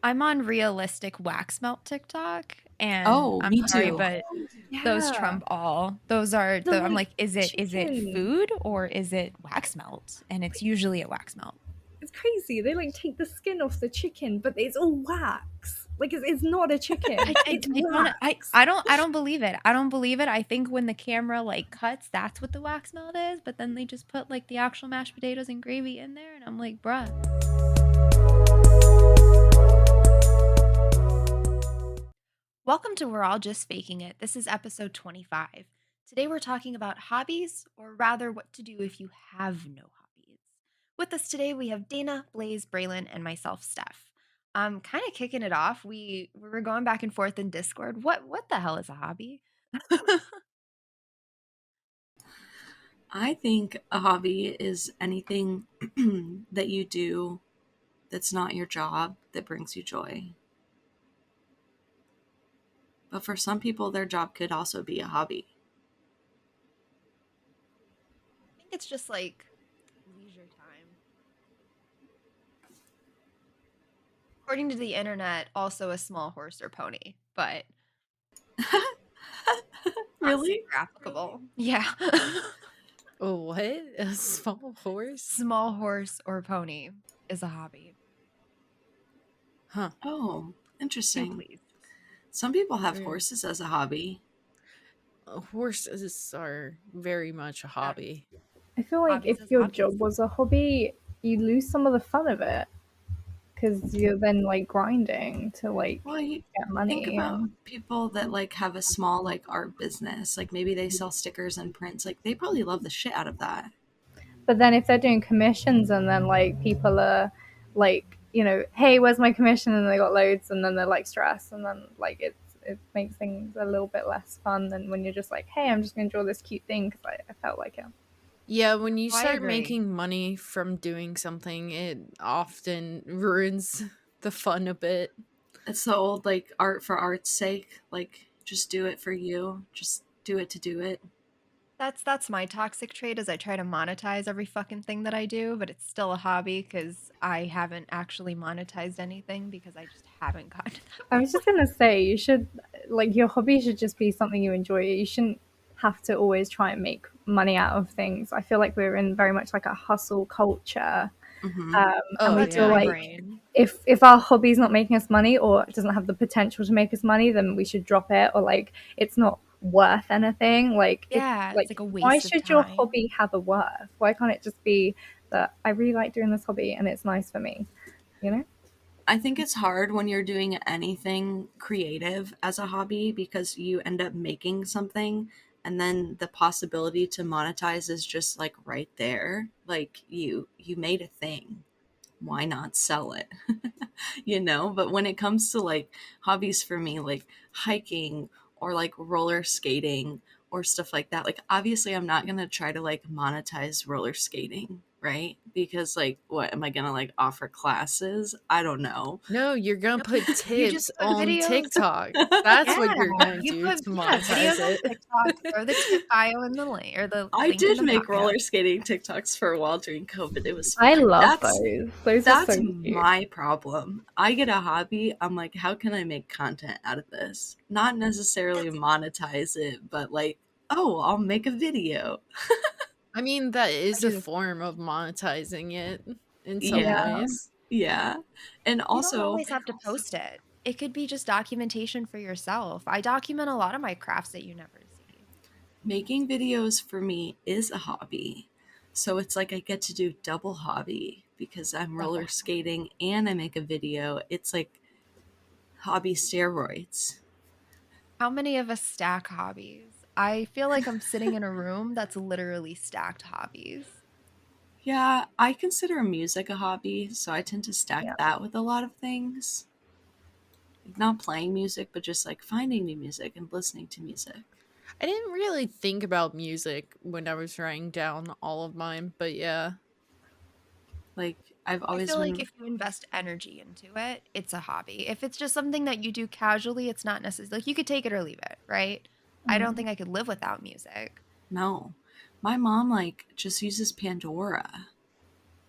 I'm on realistic wax melt TikTok, and Oh, I'm me sorry, too. but those Yeah. trump all. Those are The I'm like like, is it chicken. food or is it wax melt? And it's usually a wax melt. It's crazy. They like take the skin off the chicken, but it's all wax. Like it's not a chicken. It's I don't wax. I don't believe it. I don't believe it. I think when the camera like cuts, that's what the wax melt is. But then they just put like the actual mashed potatoes and gravy in there, and I'm like, bruh. Welcome to We're All Just Faking It. This is episode 25. Today we're talking about hobbies, or rather, what to do if you have no hobbies. With us today, we have Dana, Blaze, Braylon, and myself, Steph. Kind of kicking it off. We were going back and forth in Discord. What the hell is a hobby? I think a hobby is anything that you do that's not your job that brings you joy. But for some people, their job could also be a hobby. I think it's just like leisure time. According to the internet, also a small horse or pony, but not Really? super applicable. Yeah. Oh, what? A small horse? Small horse or pony is a hobby. Huh. Oh, Do interesting. please. Some people have Weird. horses as a hobby. Horses are very much a hobby. I feel like Hobbies if as your hobbies. job was a hobby, you lose some of the fun of it because you're then like grinding to like Well, you get think money. about people that like have a small like art business. Like maybe they sell stickers and prints. Like they probably love the shit out of that. But then if they're doing commissions and then like people are like, hey, where's my commission? And they got loads, and then they're like stressed, and then like it makes things a little bit less fun than when you're just like, hey, I'm just gonna draw this cute thing because I felt like it. Yeah, when you Oh, I start agree. making money from doing something, it often ruins the fun a bit. It's the old like art for art's sake. Like just do it for you. Just do it to do it. That's my toxic trait is I try to monetize every fucking thing that I do, but it's still a hobby because I haven't actually monetized anything because I just haven't gotten to that I was just gonna say you should like your hobby should just be something you enjoy. You shouldn't have to always try and make money out of things. I feel like we're in very much like a hustle culture. Mm-hmm. And Oh, we That's feel yeah. my like brain. if our hobby's not making us money or doesn't have the potential to make us money, then we should drop it, or like it's not worth anything. Like if Yeah, it's like like a why waste of should your time. hobby have a worth? Why can't it just be that I really like doing this hobby and it's nice for me, you know? I think it's hard when you're doing anything creative as a hobby because you end up making something and then the possibility to monetize is just like right there. Like you made a thing. Why not sell it? But when it comes to like hobbies for me, like hiking or like roller skating or stuff like that, like obviously I'm not going to try to like monetize roller skating, right? Because like what am I going to like offer classes? I don't know. No, you're gonna Nope. put You just tips put on videos. TikTok. That's Yeah, what you're gonna you do put to videos monetize on it. TikTok. Throw the tip bio in the link or the I link in did the make bio. roller skating TikToks for a while during COVID. It was I fun. love That's those. Those are that's so cute. my problem. I get a hobby, I'm like, how can I make content out of this? Not necessarily That's monetize it, but like, oh, I'll make a video. I mean, that I is a do. form of monetizing it in some Yeah, Yeah. ways. yeah. And You don't also, always have to post it. It could be just documentation for yourself. I document a lot of my crafts that you never see. making videos for me is a hobby. So it's like I get to do double hobby because I'm roller Double. skating and I make a video. It's like hobby steroids. How many of us stack hobbies? I feel like I'm sitting in a room that's literally stacked hobbies. Yeah, I consider music a hobby, so I tend to stack Yeah. that with a lot of things. Like not playing music, but just like finding new music and listening to music. I didn't really think about music when I was writing down all of mine, but yeah. Like I've I always feel like been if you invest energy into it, it's a hobby. If it's just something that you do casually, it's not necessarily like you could take it or leave it, right? I don't Mm. think I could live without music. no. My mom like just uses Pandora.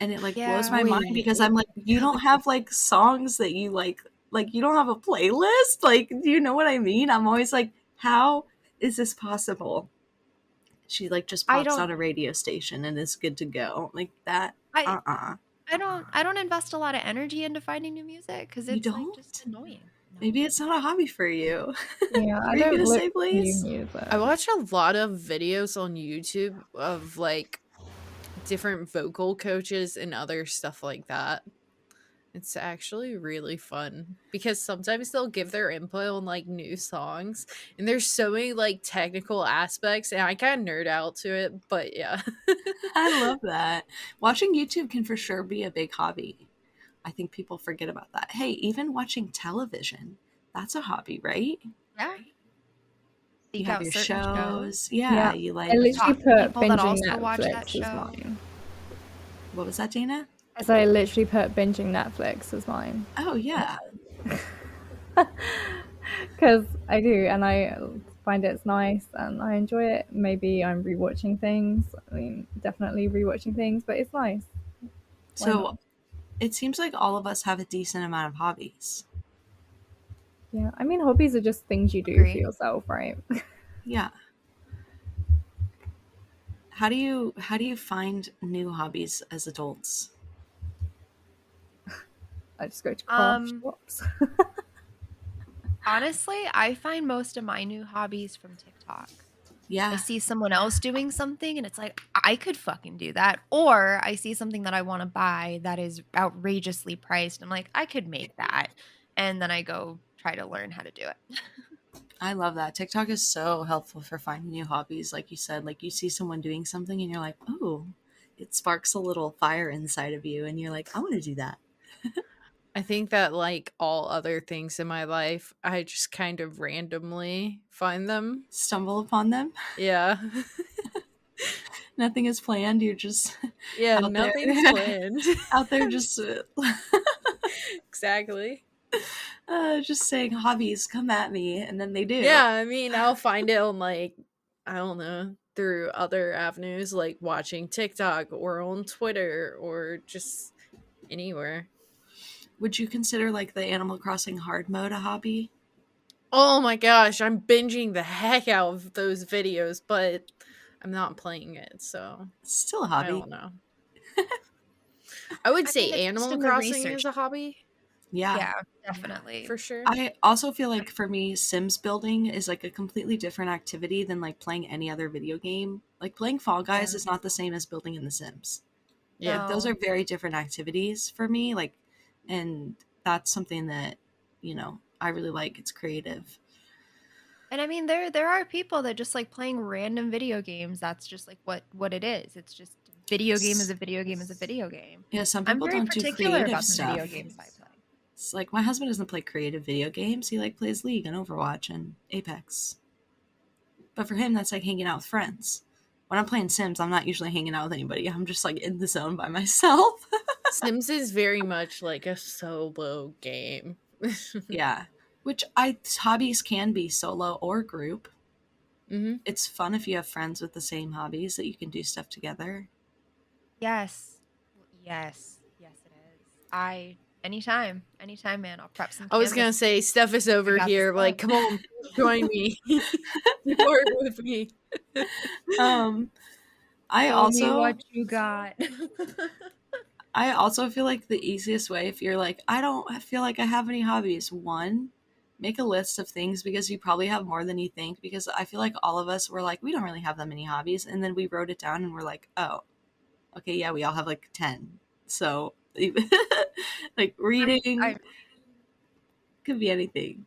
And it like blows Yeah. my mind Wait, because I'm like, you don't have like songs that you like Like, you don't have a playlist? Like, do you know what I mean? I'm always like, how is this possible? She like just I pops don't on a radio station and is good to go. Like that. I Uh-uh. I don't invest a lot of energy into finding new music because You it's like don't? just annoying. No. Maybe it's not a hobby for you. Yeah, I Were you don't gonna look say for new please? I music. watch a lot of videos on YouTube of like different vocal coaches and other stuff like that. It's actually really fun because sometimes they'll give their input on like new songs and there's so many like technical aspects and I kind of nerd out to it, but yeah. I love that. Watching YouTube can for sure be a big hobby. I think people forget about that. Hey, even watching television, that's a hobby, right? Yeah. You Seek have out your certain shows. shows. Yeah, Yeah, you I like, literally Talk to put people that binging also watch that Netflix as show. mine. what was that, Dana? As I literally put binging Netflix as mine. Oh, yeah. Because I do, and I find it's nice and I enjoy it. Maybe I'm rewatching things. I mean, definitely rewatching things, but it's nice. Why not? So it seems like all of us have a decent amount of hobbies. Yeah, I mean, hobbies are just things you do for Agree. yourself, right? Yeah. How do you find new hobbies as adults? I just go to craft Um, shops. Honestly, I find most of my new hobbies from TikTok. I Yeah, see someone else doing something and it's like, I could fucking do that. Or I see something that I want to buy that is outrageously priced. I'm like, I could make that. And then I go try to learn how to do it. I love that. TikTok is so helpful for finding new hobbies. Like you said, like you see someone doing something and you're like, oh, it sparks a little fire inside of you. And you're like, I want to do that. I think that like all other things in my life, I just kind of randomly find them. Stumble upon them. Yeah. Nothing is planned. You're just Yeah, out there, nothing's planned. out there just, Exactly. just saying hobbies, come at me. And then they do. Yeah, I mean, I'll find it on like I don't know, through other avenues like watching TikTok or on Twitter or just anywhere. Would you consider like the Animal Crossing hard mode a hobby? Oh my gosh, I'm binging the heck out of those videos, but I'm not playing it, so It's still a I hobby. don't know. I would I say mean, it's just Animal in the Crossing research. is a hobby. Yeah. Yeah, Yeah, definitely. for sure. I also feel like for me, Sims building is like a completely different activity than like playing any other video game. Like playing Fall Guys Yeah. is not the same as building in The Sims. Yeah. Like those No. are very different activities for me. Like, and that's something that, I really like. It's creative. And I mean, there are people that just like playing random video games. That's just like what it is. It's just video game is S- a video game is a video game. Yeah, some I'm people very don't do particular creative about the stuff. video games I play. It's like my husband doesn't play creative video games. He like plays League and Overwatch and Apex. But for him, that's like hanging out with friends. When I'm playing Sims, I'm not usually hanging out with anybody. I'm just like in the zone by myself. Sims is very much like a solo game. Yeah. Which I hobbies can be solo or group. Hmm. It's fun if you have friends with the same hobbies that you can do stuff together. Yes. Yes. Yes, it is. Anytime, man. I'll prep some I was gonna canvas. say Steph is We over got this here. Like, book. come on, join me. Work with me. Um I Show me also what you got. I also feel like the easiest way if you're like I don't feel like I have any hobbies, one, make a list of things because you probably have more than you think because I feel like all of us were like we don't really have that many hobbies and then we wrote it down and we're like, "Oh, okay, yeah, we all have like 10." So like reading I could be anything.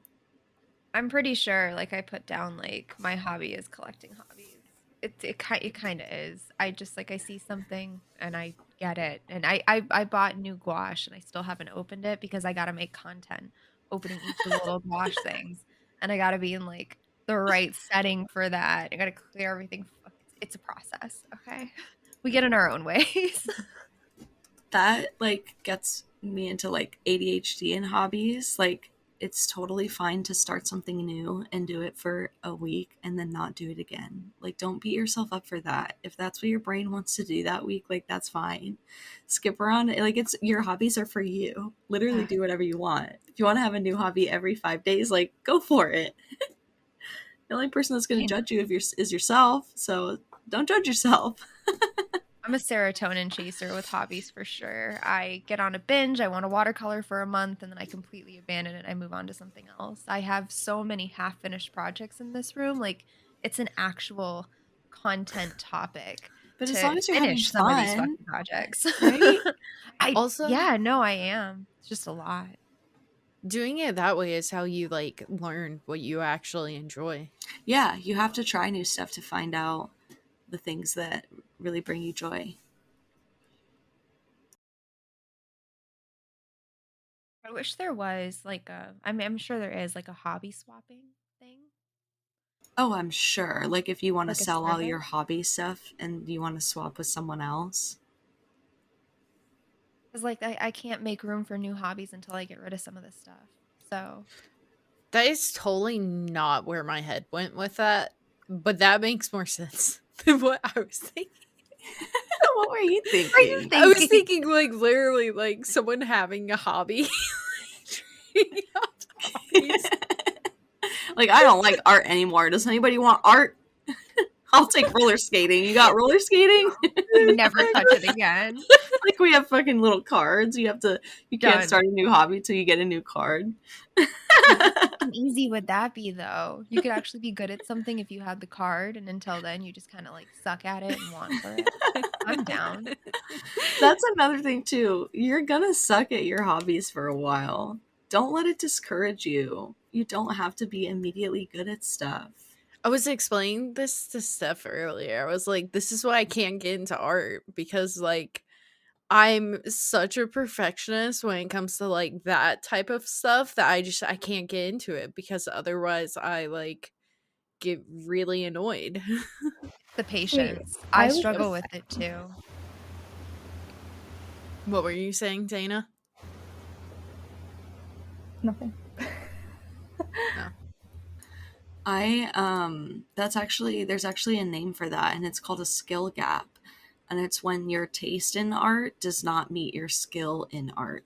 I'm pretty sure, like, I put down, like, my hobby is collecting hobbies. It kind of is. I just like I see something and I get it, and I bought new gouache and I still haven't opened it because I got to make content opening each of the little gouache things, and I got to be in like the right setting for that. I got to clear everything. It's a process. Okay, we get in our own ways. That like gets me into like ADHD and hobbies. Like it's totally fine to start something new and do it for a week and then not do it again. Like, don't beat yourself up for that. If that's what your brain wants to do that week, like, that's fine. Skip around. Like, it's your hobbies are for you. Literally do whatever you want. If you want to have a new hobby every 5 days, like, go for it. The only person that's going to judge you is yourself. So don't judge yourself. I'm a serotonin chaser with hobbies for sure. I get on a binge, I want to watercolor for a month, and then I completely abandon it. I move on to something else. I have so many half finished projects in this room. Like, it's an actual content topic But as long to as you're having finish some of these fun, fucking projects. right? Also, Yeah, no, I am. It's just a lot. doing it that way is how you like learn what you actually enjoy. Yeah, you have to try new stuff to find out the things that really bring you joy. I wish there was like I'm sure there is like a hobby swapping thing, Oh, I'm sure. Like if you want to like a sell all service. your hobby stuff and you want to swap with someone else. Because like I can't make room for new hobbies until I get rid of some of this stuff. So That is totally not where my head went with that, but that makes more sense than what I was thinking. What were you what are you thinking? I was thinking? thinking like literally like someone having a hobby. Trading out hobbies. Like, I don't like art anymore. Does anybody want art? I'll take roller skating. You got roller skating? Never touch it again. Like we have fucking little cards. You can't Done. start a new hobby till you get a new card. How fucking easy would that be though? You could actually be good at something if you had the card, and until then you just kind of like suck at it and want for it. I'm down. That's another thing too. You're gonna suck at your hobbies for a while. Don't let it discourage you. You don't have to be immediately good at stuff. I was explaining this to Steph earlier. I was like, this is why I can't get into art because like I'm such a perfectionist when it comes to like that type of stuff that I can't get into it because otherwise I like get really annoyed. The Wait, patience. I I was struggle just with it too. What were you saying, Dana? nothing. No. There's actually a name for that, and it's called a skill gap. And it's when your taste in art does not meet your skill in art.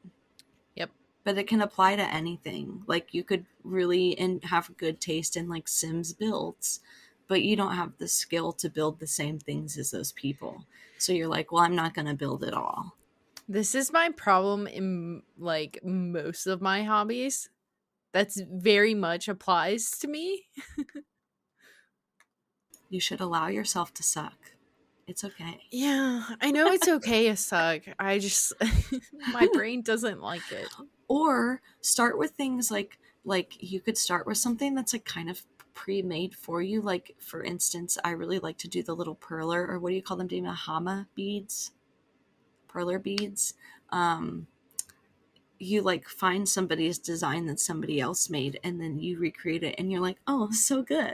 Yep. But it can apply to anything. Like you could really have good taste in like Sims builds, but you don't have the skill to build the same things as those people. So you're like, well, I'm not going to build it all. This is my problem in like most of my hobbies. That's very much applies to me. You should allow yourself to suck. It's okay. Yeah, I know it's okay to suck. I just my brain doesn't like it. Or start with things like you could start with something that's like kind of pre-made for you. Like for instance, I really like to do the little perler, or what do you call them, Dana? Hama beads, perler beads. You like find somebody's design that somebody else made and then you recreate it and you're like, oh, so good.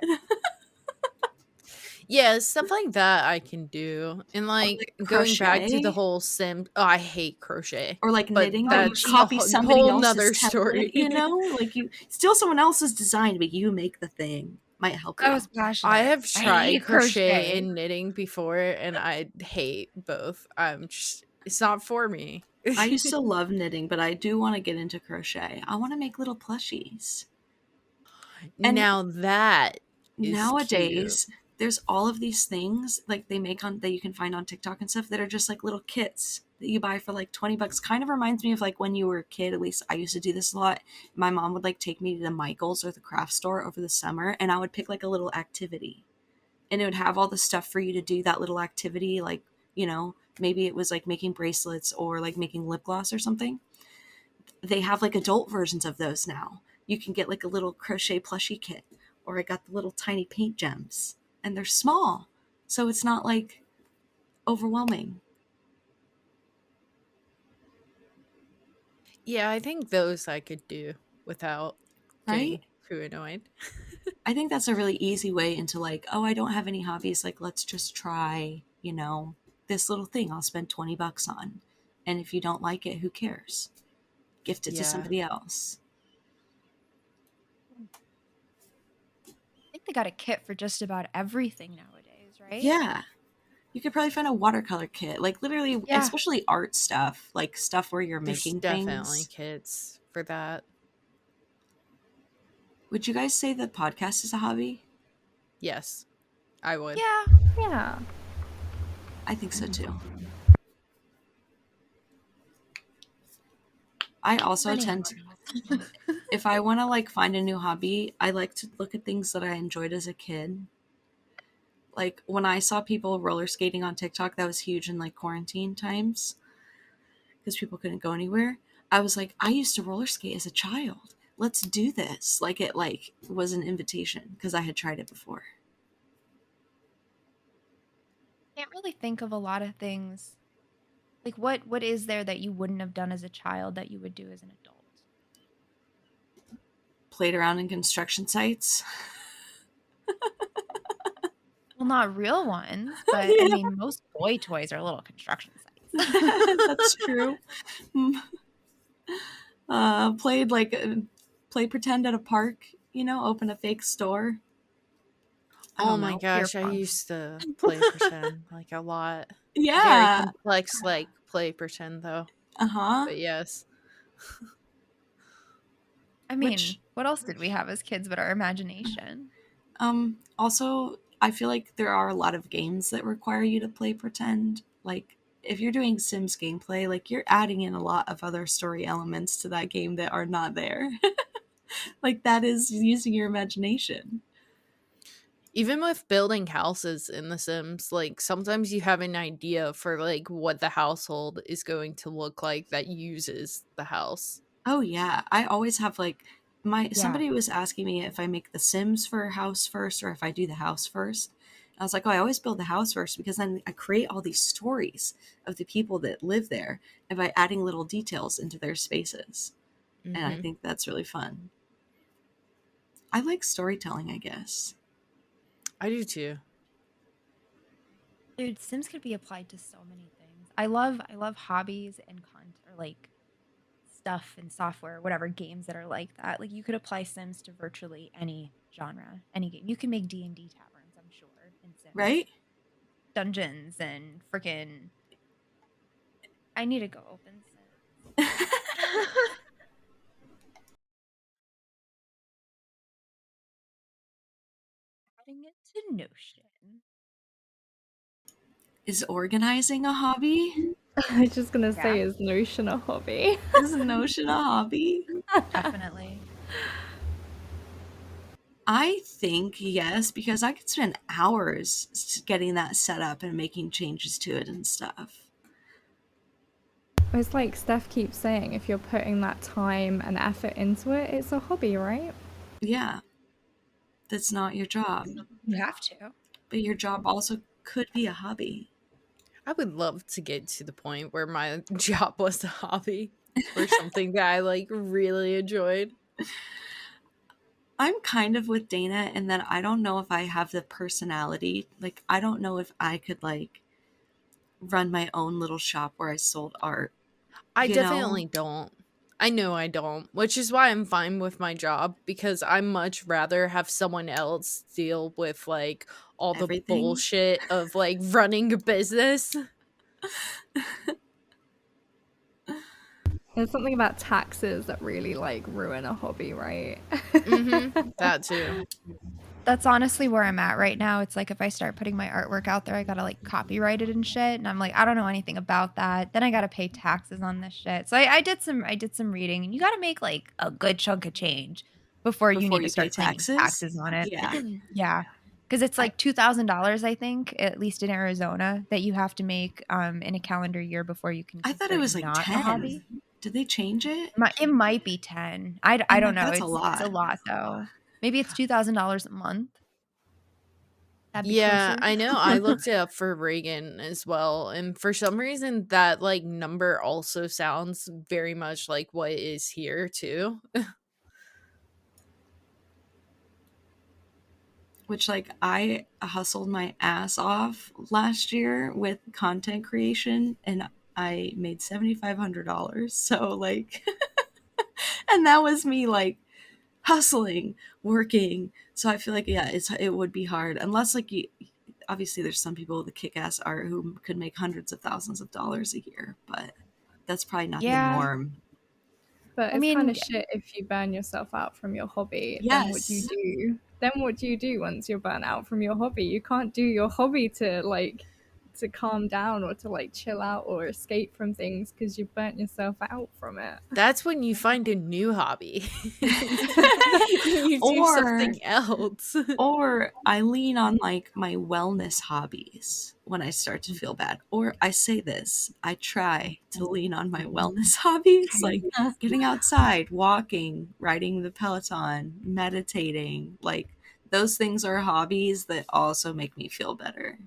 Yeah, stuff like that I can do. And Or like like going back to the crochet, whole sim, oh, I hate crochet. or like But knitting, but you that's a copy somebody whole else's nother template, story. you know, like you steal someone else's design but you make the thing. Might help I you. was I passionate. have I tried hate crochet crochet. and knitting before and I hate both. I'm just it's not for me. I used to love knitting, but I do want to get into crochet. I want to make little plushies. And Now that is cute. nowadays, there's all of these things like they make on that you can find on TikTok and stuff that are just like little kits that you buy for like 20 bucks. Kind of reminds me of like when you were a kid. At least I used to do this a lot. My mom would like take me to the Michaels or the craft store over the summer and I would pick like a little activity. And it would have all the stuff for you to do that little activity, like, you know, maybe it was like making bracelets or like making lip gloss or something. They have like adult versions of those now. You can get like a little crochet plushie kit, or I got the little tiny paint gems, and they're small, so it's not like overwhelming, Yeah, I think those I could do without right? getting too annoyed. I think that's a really easy way into like, oh, I don't have any hobbies. Like, let's just try, this little thing I'll spend 20 bucks on. And if you don't like it, who cares? Gift it to Yeah. somebody else. they got a kit for just about everything nowadays, right? Yeah. You could probably find a watercolor kit, like literally, Yeah. especially art stuff, like stuff where you're There's making definitely things. kits for that. Would you guys say that podcast is a hobby? Yes, I would. Yeah. Yeah. I think so too. I also Many tend to, hobbies. if I want to like find a new hobby, I like to look at things that I enjoyed as a kid. Like when I saw people roller skating on TikTok, that was huge in like quarantine times because people couldn't go anywhere. I was like, I used to roller skate as a child. Let's do this. Like it like was an invitation because I had tried it before. Can't really think of a lot of things. Like what is there that you wouldn't have done as a child that you would do as an adult? Played around in construction sites. Well, not real ones, but I Yeah, mean, most boy toys are little construction sites. that's true. Played like play pretend at a park. Open a fake store. I Oh don't my know. Beer gosh, I pong. used to play pretend like a lot. Very Yeah. complex, like play pretend though. Uh huh. But yes. I mean, Which what else did we have as kids but our imagination? also I feel like there are a lot of games that require you to play pretend. Like if you're doing Sims gameplay, like you're adding in a lot of other story elements to that game that are not there. Like that is using your imagination. Even with building houses in The Sims, like sometimes you have an idea for like what the household is going to look like that uses the house. Oh yeah, I always have like my Yeah. somebody was asking me if I make the Sims for a house first or if I do the house first. I was like, oh, I always build the house first because then I create all these stories of the people that live there and by adding little details into their spaces. And I Hmm. think that's really fun. I like storytelling, I guess. I do too. Dude, Sims could be applied to so many things. I love hobbies and content or like stuff and software, whatever games that are like that. Like you could apply Sims to virtually any genre, any game. You can make D&D taverns, I'm sure, in Sims. Right? Dungeons and freaking I need to go open Sims. Adding it to Notion. Is organizing a hobby? I was just gonna Yeah, say, is Notion a hobby? Is Notion a hobby? definitely. I think yes, because I could spend hours getting that set up and making changes to it and stuff. It's like Steph keeps saying, if you're putting that time and effort into it, it's a hobby, right? Yeah, that's not your job. You have to. But your job also could be a hobby. I would love to get to the point where my job was a hobby or something that I like really enjoyed. I'm kind of with Dana in that I don't know if I have the personality. Like, I don't know if I could, like, run my own little shop where I sold art, I you know? definitely don't. I know I don't, which is why I'm fine with my job because I much rather have someone else deal with like all the Everything. bullshit of like running a business. There's something about taxes that really like ruin a hobby, right? That too. That's honestly where I'm at right now. It's like if I start putting my artwork out there, I gotta like copyright it and shit. And I'm like, I don't know anything about that. Then I gotta pay taxes on this shit. So I did some reading, and you gotta make like a good chunk of change before you Before need to you pay start claiming taxes. taxes on it. Yeah. Yeah. Because it's I, like $2,000, I think, at least in Arizona, that you have to make in a calendar year before you can I thought it consider it was like not a 10. hobby. Did they change it? It might be 10. I I'm don't like, know. that's a It's a lot. lot though. Maybe it's $2,000 a month. That'd be Yeah, closer. I know. I looked it up for Reagan as well. And for some reason, that like number also sounds very much like what is here too. Which, like, I hustled my ass off last year with content creation and I made $7,500. So, like, and that was me, like, hustling, working. So I feel like, yeah, it would be hard unless like you, obviously there's some people with a kick-ass art who could make hundreds of thousands of dollars a year, but that's probably not the Yeah. norm. But I it's kind mean, of shit if you burn yourself out from your hobby. Then what do you Yes. do? Then what do you do once you're burnt out from your hobby? You can't do your hobby to like to calm down or to like chill out or escape from things because you burnt yourself out from it. That's when you find a new hobby. You do or something else. or I lean on like my wellness hobbies when I start to feel bad. Or I say this, I try to lean on my wellness hobbies, like getting outside, walking, riding the Peloton, meditating. Like those things are hobbies that also make me feel better.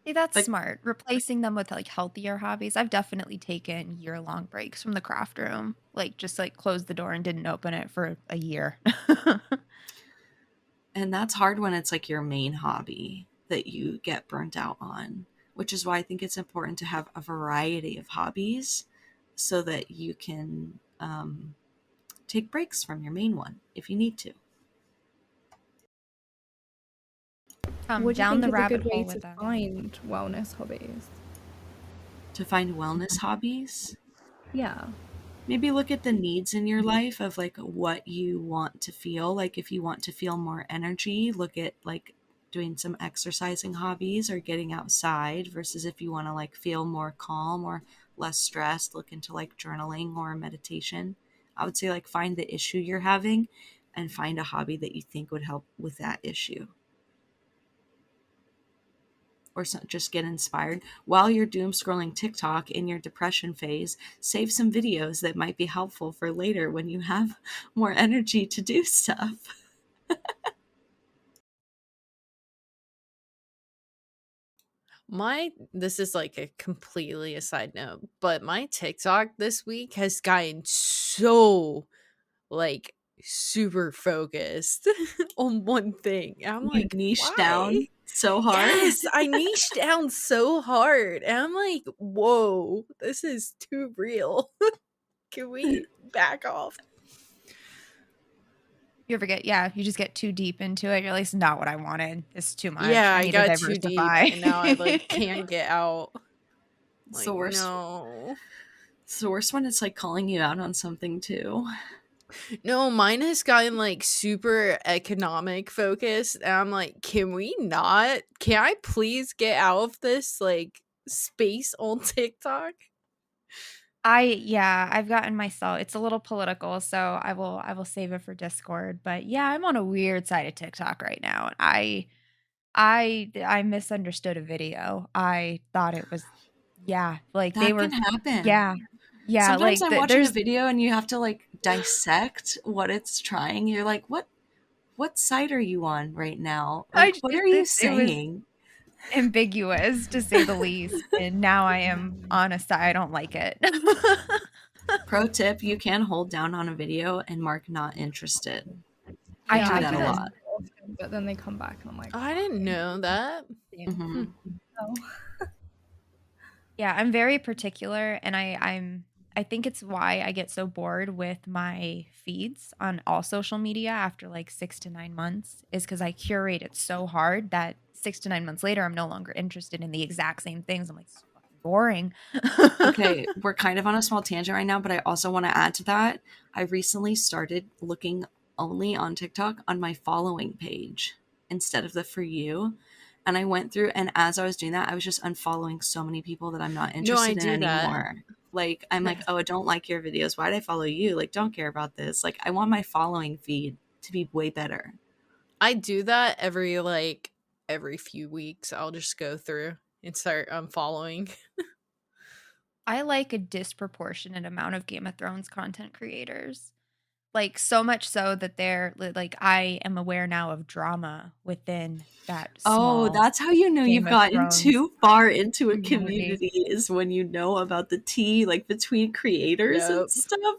see, that's Like, smart. Replacing them with like healthier hobbies. I've definitely taken year-long breaks from the craft room. Like just like closed the door and didn't open it for a year. and that's hard when it's like your main hobby that you get burnt out on, which is why I think it's important to have a variety of hobbies so that you can take breaks from your main one if you need to. What do you Down think the is a rabbit good way hole to with them. find wellness hobbies? To find wellness hobbies, Yeah. maybe look at the needs in your life of like what you want to feel. Like if you want to feel more energy, look at like doing some exercising hobbies or getting outside, versus if you want to like feel more calm or less stressed, look into like journaling or meditation. I would say like find the issue you're having and find a hobby that you think would help with that issue. Or just get inspired while you're doom scrolling TikTok in your depression phase. Save some videos that might be helpful for later when you have more energy to do stuff. This is like a completely a side note, but my TikTok this week has gotten so like super focused on one thing. And I'm You like, niche why? down so hard. Yes, I niched down so hard. And I'm like, whoa, this is too real. Can we back off? You ever get, yeah, you just get too deep into it. You're like, it's not what I wanted. It's too much. Yeah, I I need to got too deep diversify. and now I like can't get out. It's the Like, worst. no. It's the worst when it's like calling you out on something too. No, mine has gotten like super economic focused. And I'm like, can we not? Can I please get out of this like space on TikTok? Yeah, I've gotten myself, it's a little political, so I will save it for Discord. But yeah, I'm on a weird side of TikTok right now. And I misunderstood a video. I thought it was, yeah, like they That can were, happen. yeah. Yeah, Sometimes like I'm watching a there's video and you have to like dissect what it's trying. You're like, what site are you on right now? Like, what are you it was saying? ambiguous to say the least. And now I am on a side. I don't like it. Pro tip, you can hold down on a video and mark not interested. I Yeah, do I I that do a that can. lot. so often, but then they come back and I'm like, I why? didn't know that. Damn. Hmm. Hmm. No. Yeah, I'm very particular, and I think it's why I get so bored with my feeds on all social media after like 6 to 9 months, is cuz I curate it so hard that 6 to 9 months later I'm no longer interested in the exact same things. I'm like, it's fucking boring. Okay, we're kind of on a small tangent right now, but I also want to add to that. I recently started looking only on TikTok on my following page instead of the for you. And I went through, and as I was doing that, I was just unfollowing so many people that I'm not No, I interested in do that. anymore. Like, I'm like, Nice. oh, I don't like your videos. Why did I follow you? Like, don't care about this. Like, I want my following feed to be way better. I do that every few weeks. I'll just go through and start unfollowing. I like a disproportionate amount of Game of Thrones content creators. Like so much so that like I am aware now of drama within that Oh, small that's how you know Game you've of gotten Thrones too far into a community. community, is when you know about the tea, like between creators and Yep. stuff.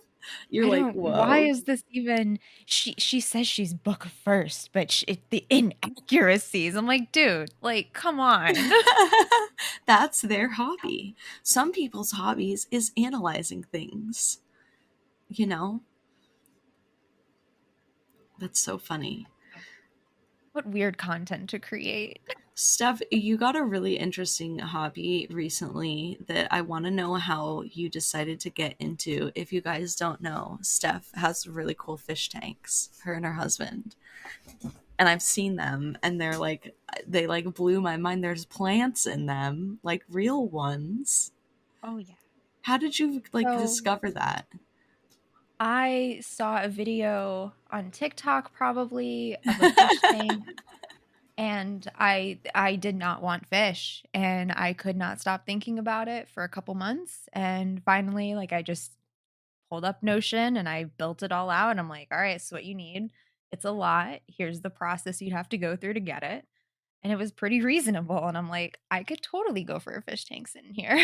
You're I like, don't, why whoa. is this even, she says she's book first, but the inaccuracies. I'm like, dude, like come on. That's their hobby. Some people's hobbies is analyzing things, you know? That's so funny. What weird content to create. Steph, you got a really interesting hobby recently that I want to know how you decided to get into. If you guys don't know, Steph has really cool fish tanks, her and her husband. And I've seen them and they like blew my mind. There's plants in them, like real ones. Oh yeah. How did you like So discover that? I saw a video on TikTok probably of a fish tank, and I did not want fish, and I could not stop thinking about it for a couple months, and finally like I just pulled up Notion and I built it all out, and I'm like, "All right, so what you need. It's a lot. Here's the process you'd have to go through to get it." And it was pretty reasonable, and I'm like, "I could totally go for a fish tank sitting here."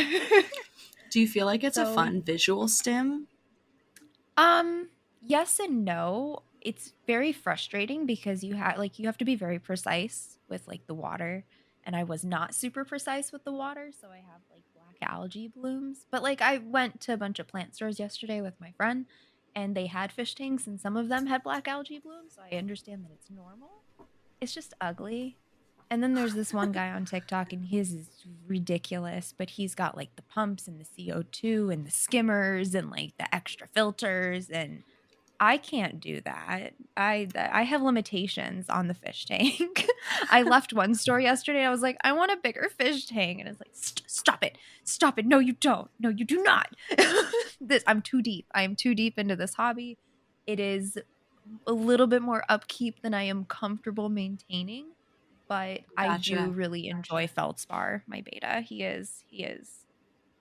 Do you feel like it's a So fun visual stim? yes and no. It's very frustrating because you have to be very precise with like the water, and I was not super precise with the water, so I have like black algae blooms. But like I went to a bunch of plant stores yesterday with my friend, and they had fish tanks and some of them had black algae blooms, so I understand that it's normal. It's just ugly. And then there's this one guy on TikTok, and his is ridiculous, but he's got like the pumps and the CO2 and the skimmers and like the extra filters, and I can't do that. I have limitations on the fish tank. I left one store yesterday. I was like, I want a bigger fish tank, and it's like, stop it, stop it. No, you don't. No, you do not. This I'm too deep. I am too deep into this hobby. It is a little bit more upkeep than I am comfortable maintaining, but I do Gotcha. really enjoy Feldspar, my beta. He is.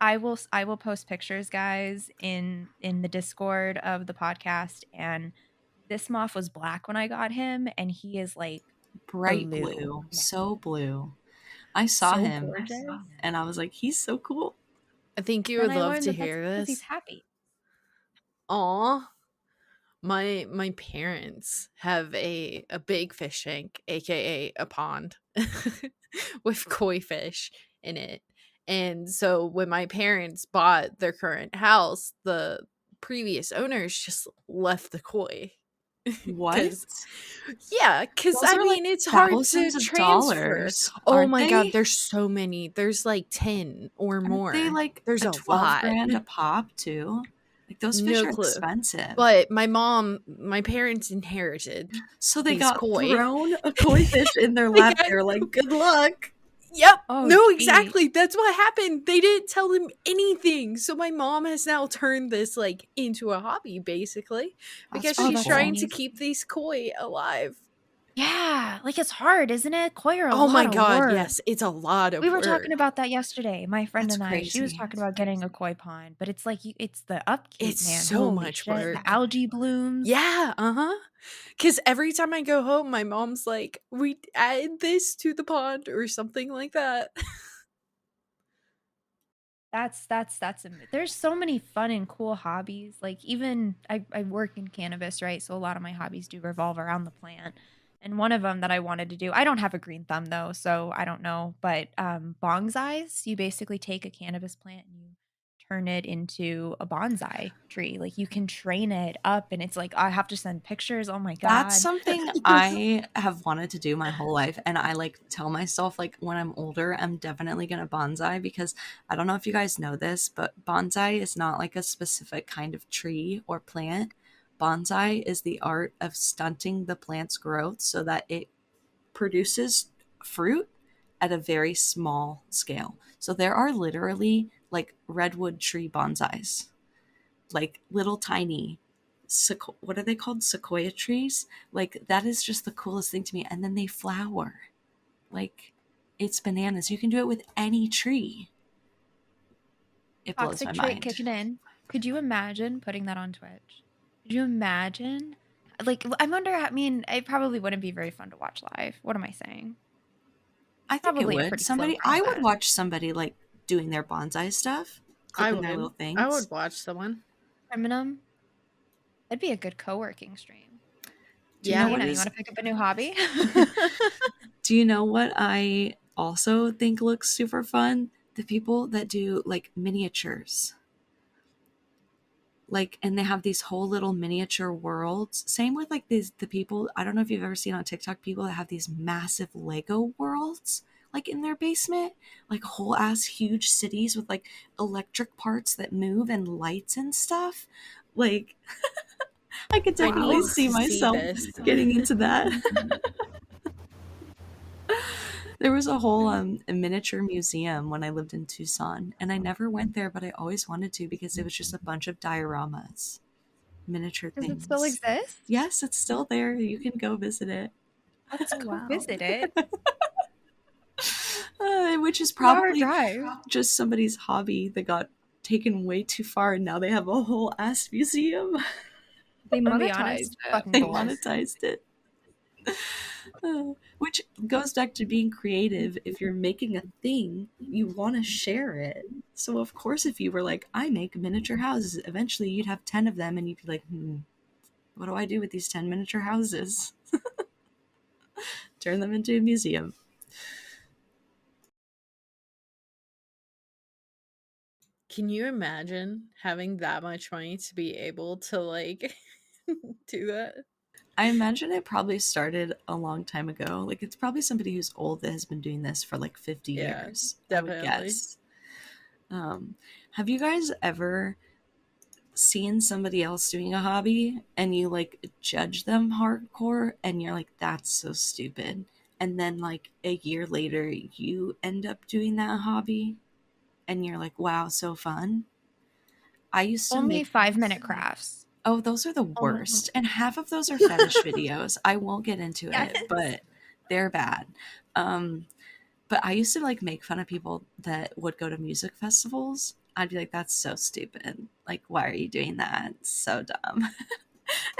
I will post pictures, guys, in the Discord of the podcast, and this moth was black when I got him, and he is like Bright blue blue. now. So blue. I saw So him gorgeous. and I was like, he's so cool. I think you Then would I love learned to that that's hear because he's this. happy. Aw. My parents have a big fish tank, aka a pond, with koi fish in it. And so when my parents bought their current house, the previous owners just left the koi. What? Cause yeah, cause Those I are like mean it's hard to thousands of transfer. dollars, Oh aren't my god, they? there's so many. There's like 10 or Aren't they more. like There's a a 12 lot. grand a pop too? Like those fish No are clue. expensive. But my parents inherited So they these got koi. thrown a koi fish in their They lap. got They're like, good luck. Yep. Oh, No, gee. exactly. That's what happened. They didn't tell them anything. So my mom has now turned this like into a hobby basically That's because Oh, pretty she's that's cool. trying to amazing. keep these koi alive. Yeah, like it's hard, isn't it? Koi are a Oh lot my of god, work. yes, it's a lot We of were talking work. about that yesterday, my friend That's and I. She was crazy. talking about getting a koi pond, but it's like it's the upkeep, It's man. so Holy much shit. The work. algae blooms. Yeah, uh-huh. Cuz every time I go home, my mom's like, "We added this to the pond" or something like that. There's so many fun and cool hobbies. Like even I work in cannabis, right? So a lot of my hobbies do revolve around the plant. And one of them that I wanted to do, I don't have a green thumb though, so I don't know, but bonsais, you basically take a cannabis plant and you turn it into a bonsai tree. Like you can train it up, and it's like I have to send pictures. Oh my That's god. something I have wanted to do my whole life. And I like tell myself, like, when I'm older, I'm definitely going to bonsai because I don't know if you guys know this, but bonsai is not like a specific kind of tree or plant. Bonsai is the art of stunting the plant's growth so that it produces fruit at a very small scale. So there are literally like redwood tree bonsais, like little tiny what are they called, sequoia trees. Like that is just the coolest thing to me. And then they flower, like it's bananas. You can do it with any tree. It blows Toxic my trait mind. kicking in. Could you imagine putting that on Twitch? Could you imagine? Like, I wonder. I mean, it probably wouldn't be very fun to watch live. What am I saying? I think it Probably a would. pretty slow Somebody, I would process. watch somebody like doing their bonsai stuff, I clipping their would. little I would things. watch someone. Criminum. That'd be a good co-working stream. Do you know Yeah. what Dana, you is want to pick up a new hobby? Do you know what I also think looks super fun? The people that do like miniatures. like, and they have these whole little miniature worlds. Same with like the people, I don't know if you've ever seen on TikTok people that have these massive Lego worlds like in their basement, like whole ass huge cities with like electric parts that move and lights and stuff. Like I could I definitely need Wow. see to see myself this. getting into that. There was a whole a miniature museum when I lived in Tucson, and I never went there, but I always wanted to because it was just a bunch of dioramas, miniature Does it still things. exist? Yes, it's still there. You can go visit it. Let's Oh go wow. visit it. Which is 2-hour probably drive. just somebody's hobby that got taken way too far, and now they have a whole ass museum. They I'm gonna be monetized honest, it. fucking They goals. monetized it. Which goes back to being creative. If you're making a thing, you want to share it. So, of course, if you were like, I make miniature houses, eventually you'd have 10 of them and you'd be like, what do I do with these 10 miniature houses? Turn them into a museum. Can you imagine having that much money to be able to like do that? I imagine it probably started a long time ago. Like, it's probably somebody who's old that has been doing this for like 50 Yeah, years, I would definitely. guess. Have you guys ever seen somebody else doing a hobby and you like judge them hardcore and you're like, that's so stupid? And then, like, a year later, you end up doing that hobby and you're like, wow, so fun. I used to Only make 5-minute crafts. Oh, those are the Only worst. And half of those are fetish videos. I won't get into yes. it, but they're bad. Um, but I used to like make fun of people that would go to music festivals. I'd be like, that's so stupid. Like, why are you doing that? It's so dumb.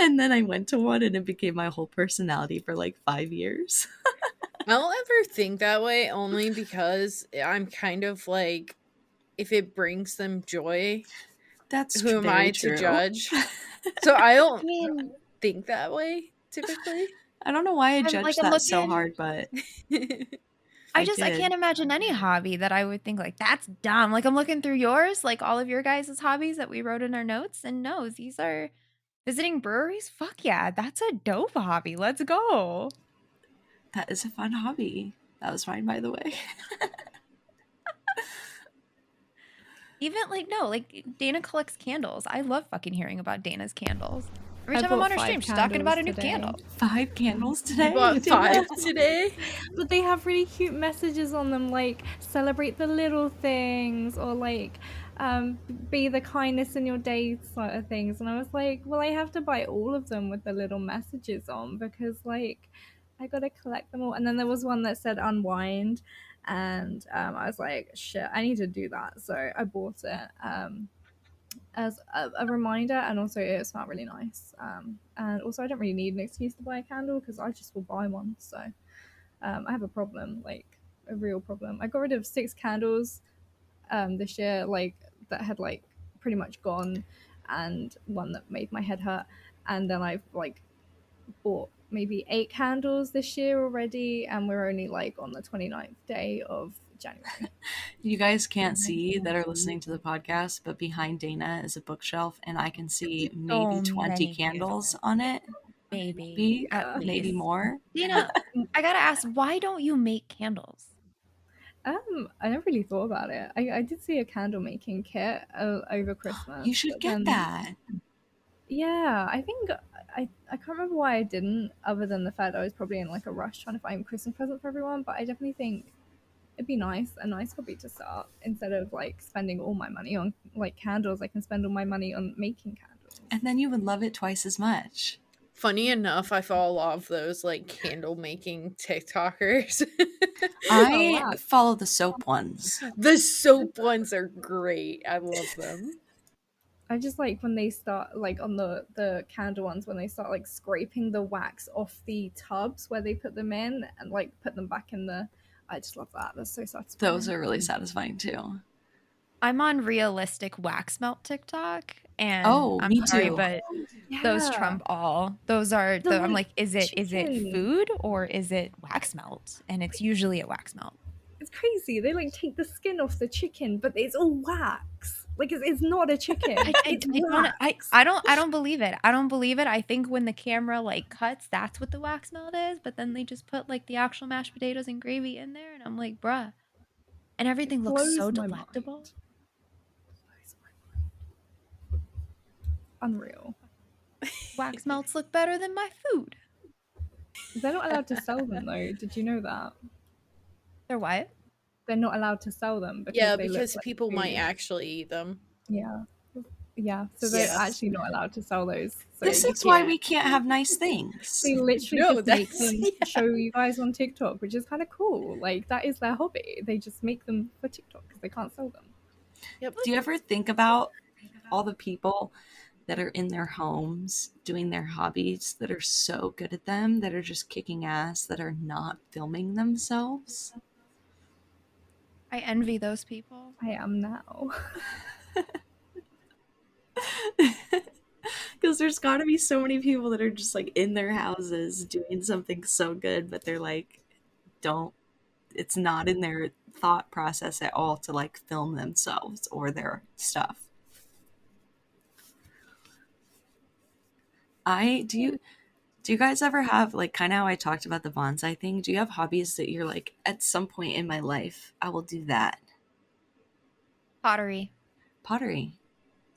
And then I went to one and it became my whole personality for like 5 years. I don't ever think that way only because I'm kind of like, if it brings them joy, That's who am very I to true. judge? So I I don't mean, think that way typically. I don't know why I I'm like judged I'm that so looking. hard, but I I just I did. can't imagine any hobby that I would think like that's dumb. Like I'm looking through yours, like all of your guys' hobbies that we wrote in our notes, and no, these are visiting breweries. Fuck yeah, that's a dope hobby. Let's go. That is a fun hobby. That was mine, by the way. Even like no, like Dana collects candles. I love fucking hearing about Dana's candles. Every I time I'm bought on her 5 stream, she's talking about candles a new today. candle. 5 candles You today, bought Dana. 5 today? But they have really cute messages on them, like celebrate the little things, or like be the kindness in your day sort of things. And I was like, well, I have to buy all of them with the little messages on because like I gotta collect them all. And then there was one that said unwind, and I was like, shit, I need to do that. So I bought it. As a reminder, and also it smelled really nice. And also, I don't really need an excuse to buy a candle because I just will buy one. So I have a problem, like a real problem. I got rid of 6 candles this year, like that had like pretty much gone, and one that made my head hurt. And then I've like bought maybe 8 candles this year already, and we're only like on the 29th day of January. You guys can't see that are listening to the podcast, but behind Dana is a bookshelf, and I can see maybe So 20 many candles candles. on it. Maybe Maybe, at maybe least. more. Dana, I gotta ask, why don't you make candles? I never really thought about it. I did see a candle making kit over You Christmas, should but get then that. yeah, I think I can't remember why I didn't, other than the fact I was probably in like a rush trying to find a Christmas present for everyone. But I definitely think it'd be a nice hobby to start instead of like spending all my money on like candles. I can spend all my money on making candles. And then you would love it twice as much. Funny enough, I follow a lot of those like candle making TikTokers. Oh I wow! follow the soap ones. The soap ones are great. I love them. I just like when they start like on the candle ones when they start like scraping the wax off the tubs where they put them in and like put them back in the. I just love that. That's so satisfying. Those are really satisfying too. I'm on realistic wax melt TikTok, and Oh, I'm me sorry, too. but those Yeah, trump all. Those are the I'm like like, is it chicken. food or is it wax melt? And it's usually a wax melt. It's crazy. They like take the skin off the chicken, but it's all wax. Like it's not a chicken. It's wax. I don't believe it. I don't believe it. I think when the camera like cuts, that's what the wax melt is. But then they just put like the actual mashed potatoes and gravy in there, and I'm like, bruh. And It everything looks blows so my mind. delectable. Unreal. Wax melts look better than my food. They're not allowed to sell them though. Did you know that? They're what? They're not allowed to sell them because Yeah, they look because like people might food. actually eat them. Yeah. Yeah. So they're Yes. actually not allowed to sell those. So This you is why can't. we can't have nice things. They literally No, just make that's them show you guys on TikTok, which is kind of cool. Like that is their hobby. They just make them for TikTok because they can't sell them. Yep. Do you ever think about all the people that are in their homes doing their hobbies that are so good at them, that are just kicking ass, that are not filming themselves? I envy those people. I am now. Because there's got to be so many people that are just like in their houses doing something so good, but they're like, don't, it's not in their thought process at all to like film themselves or their stuff. Do you guys ever have like kind of how I talked about the bonsai thing? Do you have hobbies that you're like, at some point in my life I will do that? Pottery. Pottery.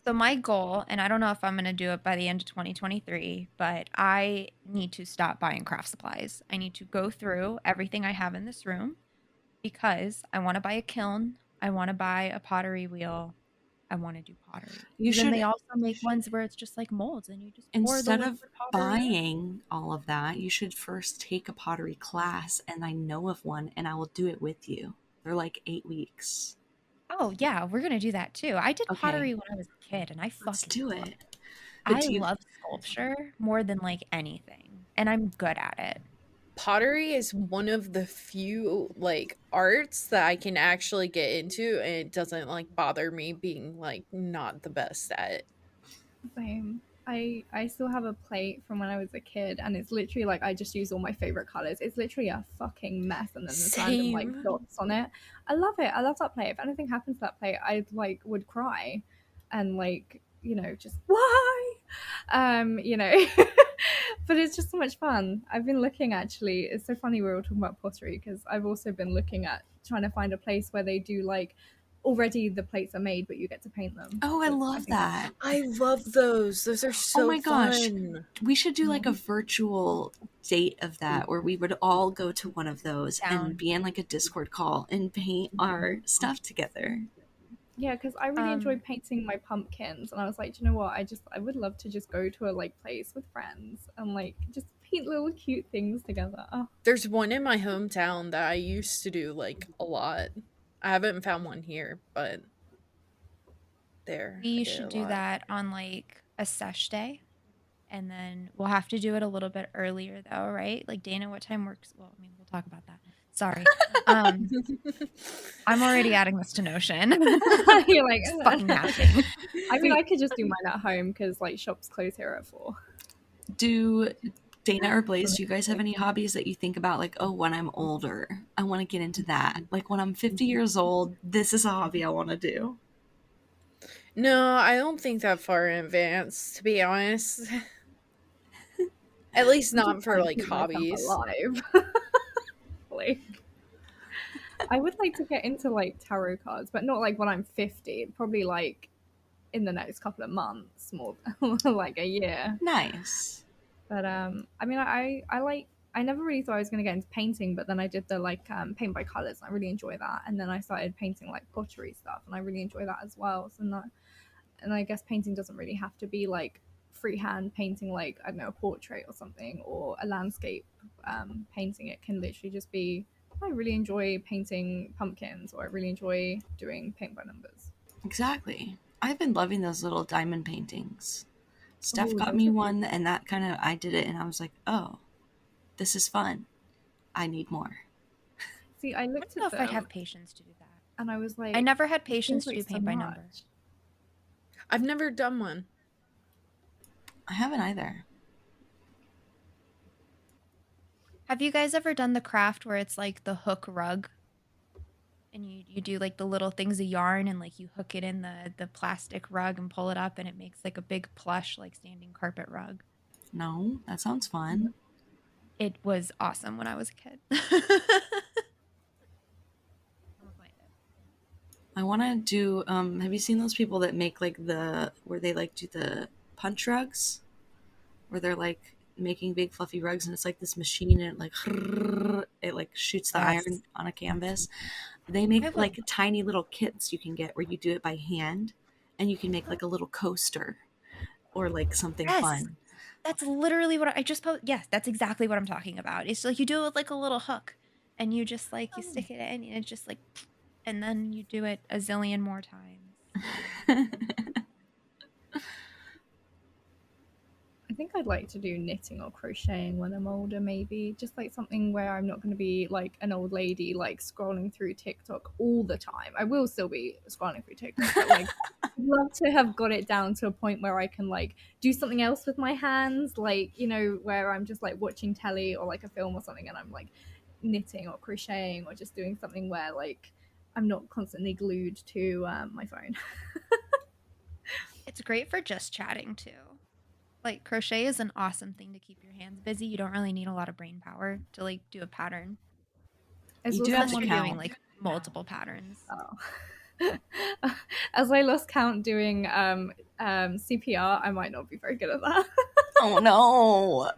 So my goal, and I don't know if I'm going to do it by the end of 2023, but I need to stop buying craft supplies. I need to go through everything I have in this room because I want to buy a kiln, I want to buy a pottery wheel, I want to do pottery. You Then they should, also make ones where it's just like molds and you just pour the instead of liquid pottery in. buying all of that, you should first take a pottery class, and I know of one and I will do it with you. They're like 8 weeks. Oh, yeah, we're going to do that too. I did Okay, pottery when I was a kid and I let's fucking do love it. it. But I do you, love sculpture more than like anything, and I'm good at it. Pottery is one of the few like arts that I can actually get into and it doesn't like bother me being like not the best at it. Same. I still have a plate from when I was a kid, and it's literally like I just use all my favorite colors. It's literally a fucking mess, and then there's random like Same. dots on it. I love it. I love that plate. If anything happens to that plate, I like would cry, and like just why, you know. But it's just so much fun. I've been looking actually. It's so funny we're all talking about pottery because I've also been looking at trying to find a place where they do like already the plates are made, but you get to paint them. oh, I Because I love think that's that. I love those. Those are Oh so my gosh. fun. We should do like a Mhm. virtual date of that where we would all go to one of those and Down. be in like a Discord call and paint our stuff together. Yeah, because I really enjoyed painting my pumpkins, and I was like, "Do you know what? I would love to just go to a like place with friends and like just paint little cute things together." Oh, There's one in my hometown that I used to do like a lot. I haven't found one here, but there I We did should a do lot. that on like a sesh day. And then we'll have to do it a little bit earlier though, right? Like Dana, what time works? Well, I mean, we'll talk about that. Sorry. Um, I'm already adding this to Notion. you're like, It's fucking happening. I mean, Wait, I could just do mine at home because like shops close here at 4. do Dana or Blaze, do you guys have any hobbies that you think about like, oh, when I'm older, I want to get into that? Like when I'm 50 years old, this is a hobby I want to do. No, I don't think that far in advance, to be honest. At least I'm just not for trying to like keep myself hobbies. alive. Like, I would like to get into like tarot cards, but not like when I'm 50. Probably like in the next couple of months, more like a year. Nice. But I mean, I like. I never really thought I was going to get into painting, but then I did the like paint by colors. And I really enjoy that, and then I started painting like pottery stuff, and I really enjoy that as well. So not, and I guess painting doesn't really have to be like freehand painting, like I don't know, a portrait or something, or a landscape painting. It can literally just be. I really enjoy painting pumpkins, or I really enjoy doing paint by numbers. Exactly. I've been loving those little diamond paintings. Steph Oh, got those me are one, and that kind of, I did it, and I was like, oh, this is fun. I need more. see. I I looked don't know at if I'd them have patience to do that. and I was I like, never had this seems patience to like do so paint by number. much. I've never done one. I haven't either. Have you guys ever done the craft where it's like the hook rug and you do like the little things of yarn and like you hook it in the plastic rug and pull it up and it makes like a big plush like standing carpet rug. No, that sounds fun. It was awesome when I was a kid. I'll find it. I want to do. Have you seen those people that make like where they like do the punch rugs, where they're like making big fluffy rugs, and it's like this machine and it like shoots the iron Yes. on a canvas. They I make would. like tiny little kits you can get where you do it by hand, and you can make like a little coaster or like something Yes. fun. That's literally what I just posted. Yes, that's exactly what I'm talking about. It's like you do it with like a little hook and you just like you stick it in and it's just like and then you do it a zillion more times. I think I'd like to do knitting or crocheting when I'm older, maybe. Just like something where I'm not going to be like an old lady, like scrolling through TikTok all the time. I will still be scrolling through TikTok, but like, I'd love to have got it down to a point where I can like do something else with my hands, like, you know, where I'm just like watching telly or like a film or something and I'm like knitting or crocheting or just doing something where like I'm not constantly glued to my phone. It's great for just chatting too. Like crochet is an awesome thing to keep your hands busy. You don't really need a lot of brain power to like do a pattern As You do well, have unless to you're someone. doing count. like multiple patterns. Oh. As I lost count doing CPR, I might not be very good at that. Oh no.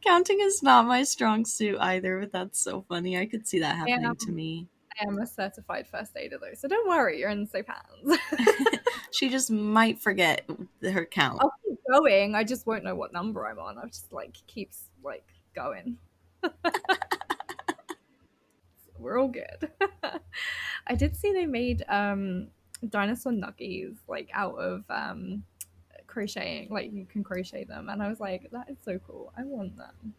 Counting is not my strong suit either, but that's so funny. I could see that I happening to am, me. I am a certified first aider though, so don't worry, you're in the safe hands. She just might forget her count. I'll keep going. I just won't know what number I'm on. I just like keeps like going. We're all good. I did see they made dinosaur nuggies like out of crocheting. Like you can crochet them, and I was like, that is so cool. I want them.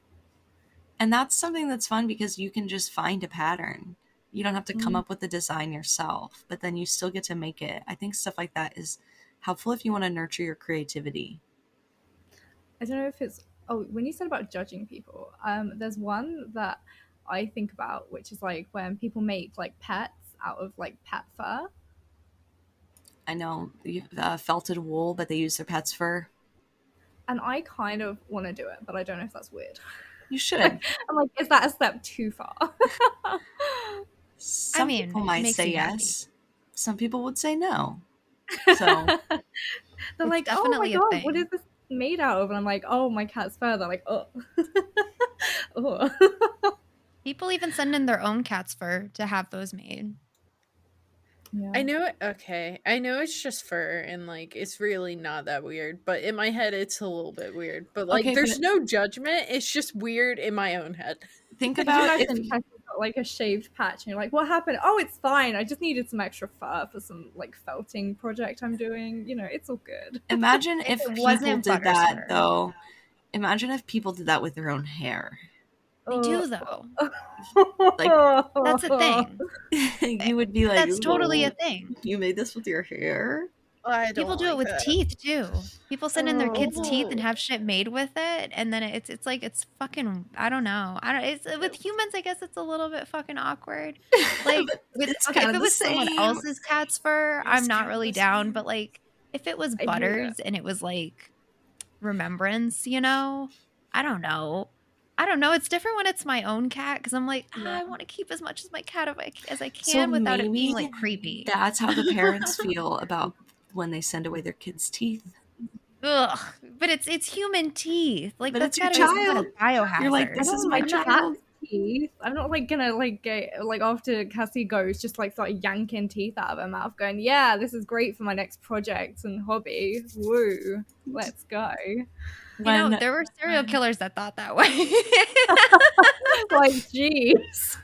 And that's something that's fun because you can just find a pattern. You don't have to come Mm. up with the design yourself, but then you still get to make it. I think stuff like that is helpful if you want to nurture your creativity. I don't know if it's when you said about judging people, there's one that I think about which is like when people make like pets out of like pet fur. I know felted wool, but they use their pet's fur. And I kind of want to do it, but I don't know if that's weird. You Like, should. I'm like, is that a step too far? I Some mean, people it might makes say you happy. yes. Some people would say no. So They're It's like, oh my definitely a god, what is thing. this made out of? And I'm like, oh, my cat's fur. They're like, oh. Oh. People even send in their own cat's fur to have those made. Yeah. I know it. Okay, I know it's just fur, and like it's really not that weird. But in my head, it's a little bit weird. But like, okay, there's but no judgment. It's just weird in my own head. think Could you about if imagine Cassie's got like a shaved patch and you're like, what happened? Oh, it's fine. I just needed some extra fur for some like felting project I'm doing. You know, it's all good. imagine If if it people wasn't did Butter's that fur. though. Imagine if people did that with their own hair. They Oh. do though. Like That's a thing. Eh, you would be like, That's totally a "Ooh, thing. you made this with your hair?" I People don't do it like with that. teeth too. People send in their kids' teeth and Oh. have shit made with it, and then it's like it's fucking I don't know. I don't. It's with humans. I guess it's a little bit fucking awkward. Like But with it's okay, kind if of it the was someone same. else's cat's fur, It's I'm not kind of really the down. same. But like if it was I'd hate it. Butters and it was like remembrance, you know, I don't know. I don't know. It's different when it's my own cat because I'm like, Yeah. I want to keep as much as my cat as I So can without it being maybe like creepy. that's how the parents feel about when they send away their kids' teeth. Ugh, but it's human teeth. Like But that's it's your got to be some kind child. of You're like, I biohazard. this don't is want my my child. cat's teeth. I'm not like gonna like get like after Cassie goes, just like start yanking teeth out of her mouth, going, "Yeah, this is great for my next project and hobby. Woo, let's go!" You know, When there were serial killers that thought that way. Like, jeez.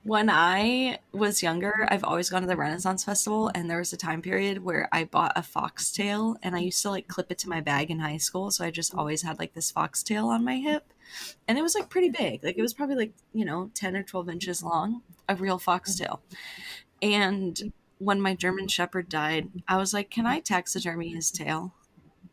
when I was younger, I've always gone to the Renaissance Festival, and there was a time period where I bought a foxtail, and I used to like clip it to my bag in high school, so I just always had like this foxtail on my hip, and it was like pretty big, like it was probably like 10 or 12 inches long, a real foxtail. And when my German Shepherd died, I was like, "Can I taxidermy his tail?"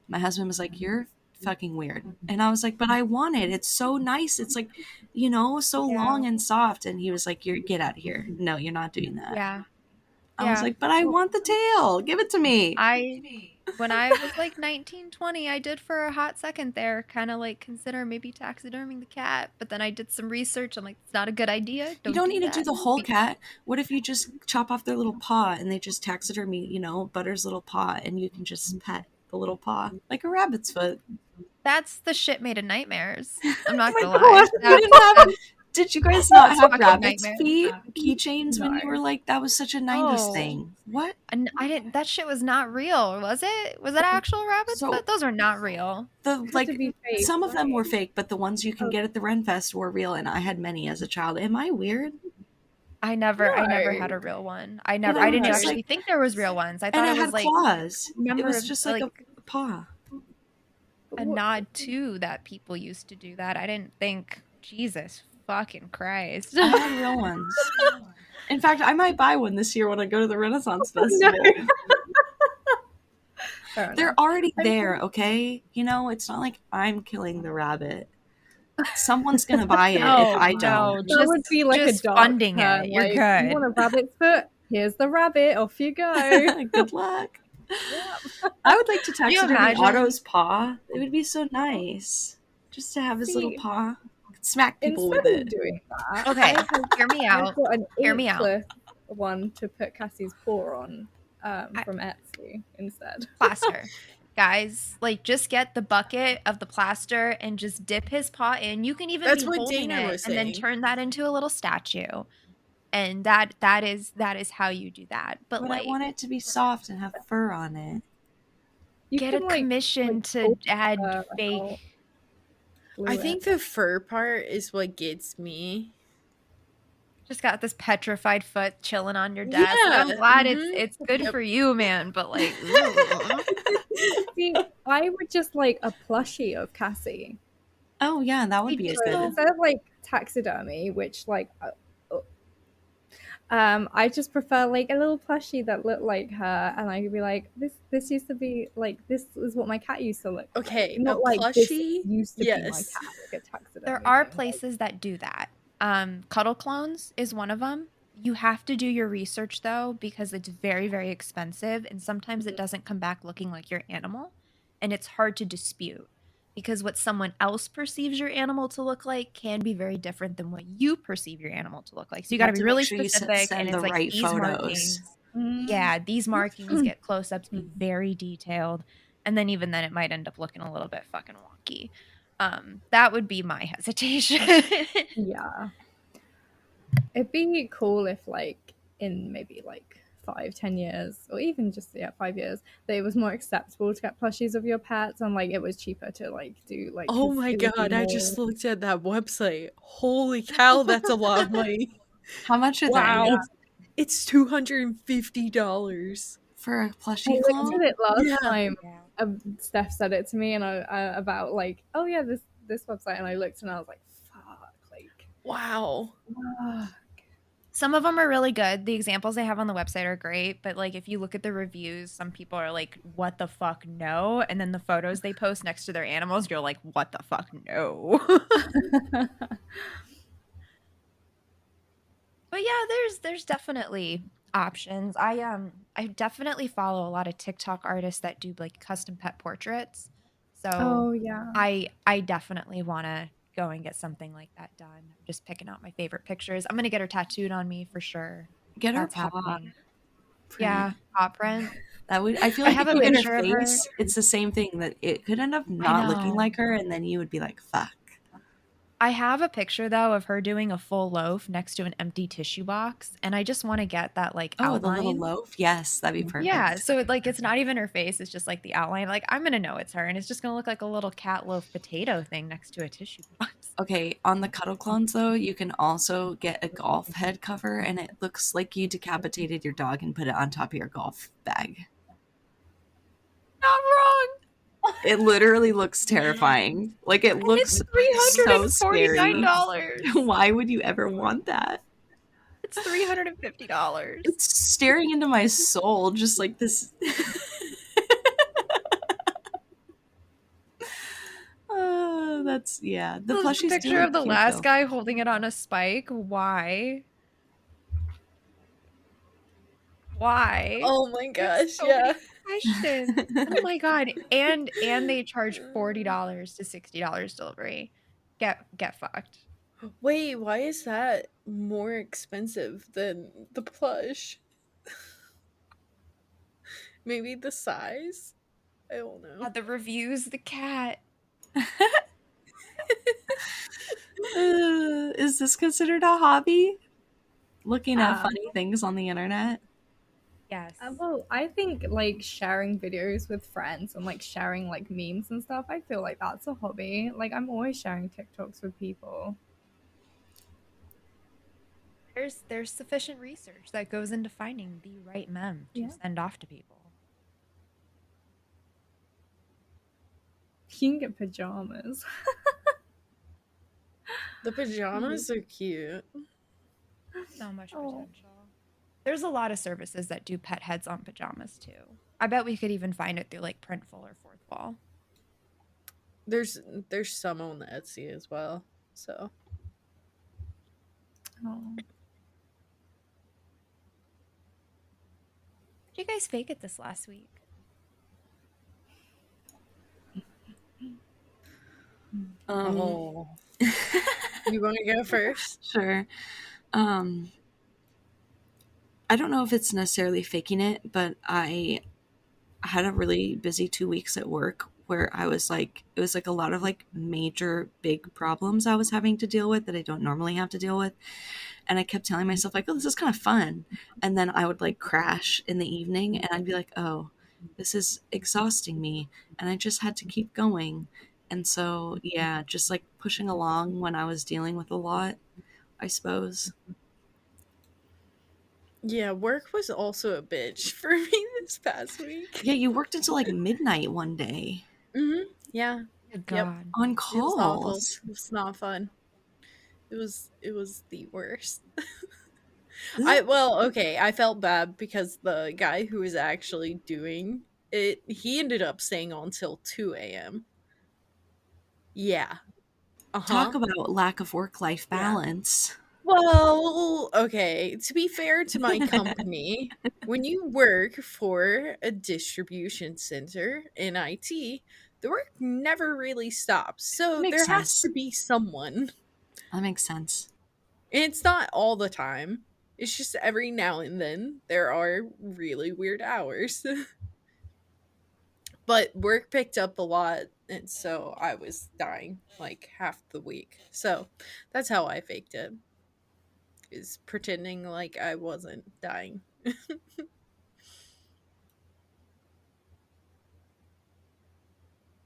My husband was like, "You're fucking weird. And I was like, but I want it. It's so nice. It's like, so Yeah. long and soft. And he was like, get out of here. No, you're not doing that. Yeah. I was Yeah. like, but I want the tail. Give it to me. When I was like 19, 20, I did for a hot second there kind of like consider maybe taxiderming the cat, but then I did some research. I'm like, it's not a good idea. You Don't don't do need to do that. the whole cat. What if you just chop off their little paw and they just taxidermy, Butter's little paw, and you can just pet the little paw like a rabbit's foot? That's the shit made of nightmares. I'm Oh not my gonna lie. God. Did you guys not That's have fucking rabbit's nightmare. feet keychains when No. you were like, that was such a 90s thing? What? And I didn't. That shit was not real, was it? Was that actual rabbit's So- foot? Those are not real. The Had to be fake, some of them were right? fake, but the ones you can get at the Renfest were real, and I had many as a child. Am I weird? I never No. had a real one. I they didn't were just actually like- think there was real ones. I And thought it it had was like claws. It remember was just like a paw. a nod to that people used to do that. I didn't think, Jesus fucking Christ. I had real ones. In fact, I might buy one this year when I go to the Renaissance Festival. Fair enough. They're already there, okay? It's not like I'm killing the rabbit. Someone's gonna buy it if I don't. That would be like just a dark funding turn, it. You're like, good. You want a rabbit's foot? Here's the rabbit. Off you go. Good luck. I would like to you taxidermy imagine? Otto's paw. It would be so nice. Just to have his little See, paw. Smack people Instead with of it. doing that, Okay, I have- hear me I've out. got an Hear me out. inkless one to put Cassie's paw on from Etsy instead. Plaster. Guys, like just get the bucket of the plaster and just dip his paw in. You can even That's be what holding Dana it was and then saying. turn that into a little statue. And that is how you do that. But But like I want it to be soft and have fur on it. You get a can, like, commission to pull, add like, fake. glue I it. think the fur part is what gets me. Just got this petrified foot chilling on your desk. Yeah, I'm glad mhm. it's good Yep. for you, man. But like, ugh. See, I would just like a plushie of Cassie. Oh yeah, that would Me be a too. good. Instead of like taxidermy, which like I just prefer like a little plushie that looked like her, and I could be like, this used to be like, this is what my cat used to look like. Okay, Not a like this plushie, used to be my yes. cat, like a taxidermy There are thing, like- places that do that. Cuddle Clones is one of them. You have to do your research though, because it's very, very expensive, and sometimes it doesn't come back looking like your animal, and it's hard to dispute because what someone else perceives your animal to look like can be very different than what you perceive your animal to look like. So you got to have be to make really sure you specific, send and the it's like right these photos. markings. Mm. Yeah, these markings get close up to be very detailed, and then even then it might end up looking a little bit fucking wonky. That would be my hesitation. Yeah. It'd be cool if like in maybe like 5-10 years, or even just 5 years, that it was more acceptable to get plushies of your pets, and like it was cheaper to like do like. Oh 'cause my it would be god, I more- just looked at that website. Holy cow, that's a lot of money. How much are Wow. they It's $250. for a I plushie looked clone? at it last Yeah. time. Steph said it to me, and I about like, oh yeah, this website, and I looked and I was like, fuck, like. Wow. Some of them are really good. The examples they have on the website are great, but like if you look at the reviews, some people are like, "What the fuck, no?" And then the photos they post next to their animals, you're like, "What the fuck, no?" But yeah, there's definitely options. I definitely follow a lot of TikTok artists that do like custom pet portraits. So Oh yeah. I definitely want to go and get something like that done. I'm just picking out my favorite pictures. I'm gonna get her tattooed on me for sure. Get her That's paw. happening. print. Yeah, paw print. That would. I feel I like have if a you get picture her of her. face, it's the same thing. That it could end up not looking know. like her, and then you would be like, "Fuck." I have a picture though of her doing a full loaf next to an empty tissue box, and I just want to get that like Oh, the outline. little loaf. Yes, that'd be perfect. Yeah, so it's not even her face; it's just like the outline. Like I'm gonna know it's her, and it's just gonna look like a little cat loaf potato thing next to a tissue box. Okay, on the Cuddle Clones though, you can also get a golf head cover, and it looks like you decapitated your dog and put it on top of your golf bag. Not wrong. It literally looks terrifying. Like it looks It's so scary. $349. Why would you ever want that? It's $350. It's staring into my soul, just like this. That's yeah. The Well, the plushies do picture look of the cute last though. guy holding it on a spike. Why? Why? Oh my There's gosh, so yeah. many questions. Oh my god. And they charge $40 to $60 delivery. Get fucked. Wait, why is that more expensive than the plush? Maybe the size? I don't know. The reviews, the cat. Is this considered a hobby? Looking at Um, funny things on the internet? Yes. well, I think like sharing videos with friends and like sharing like memes and stuff, I feel like that's a hobby. Like I'm always sharing TikToks with people. There's sufficient research that goes into finding the right mem to Yeah. send off to people. You can get pajamas. The pajamas are cute. So much Oh. potential. There's a lot of services that do pet heads on pajamas too. I bet we could even find it through like Printful or Fourth Wall. There's there's some on the Etsy as well. So Oh. Did you guys fake it this last week? Um, oh. You want to go first? sure. Um, I don't know if it's necessarily faking it, but I had a really busy 2 weeks at work where I was like, it was like a lot of like major big problems I was having to deal with that I don't normally have to deal with. And I kept telling myself, like, oh, this is kind of fun. And then I would like crash in the evening and I'd be like, oh, this is exhausting me. And I just had to keep going. And so, yeah, just like pushing along when I was dealing with a lot, I suppose. Yeah, work was also a bitch for me this past week. Yeah, you worked until like midnight one day Yeah. Good Yep. God. on It was awful. calls. It was not fun. It was the worst. Ugh. Okay, I felt bad because the guy who was actually doing it, he ended up staying on till 2 a.m. Yeah. Talk Uh-huh. about lack of work life Yeah. balance. Well, okay, to be fair to my company, when you work for a distribution center in IT, the work never really stops. That So makes there has sense. to be someone. That makes sense. And it's not all the time. It's just every now and then there are really weird hours. But work picked up a lot, and so I was dying like half the week. So that's how I faked it. Is pretending like I wasn't dying.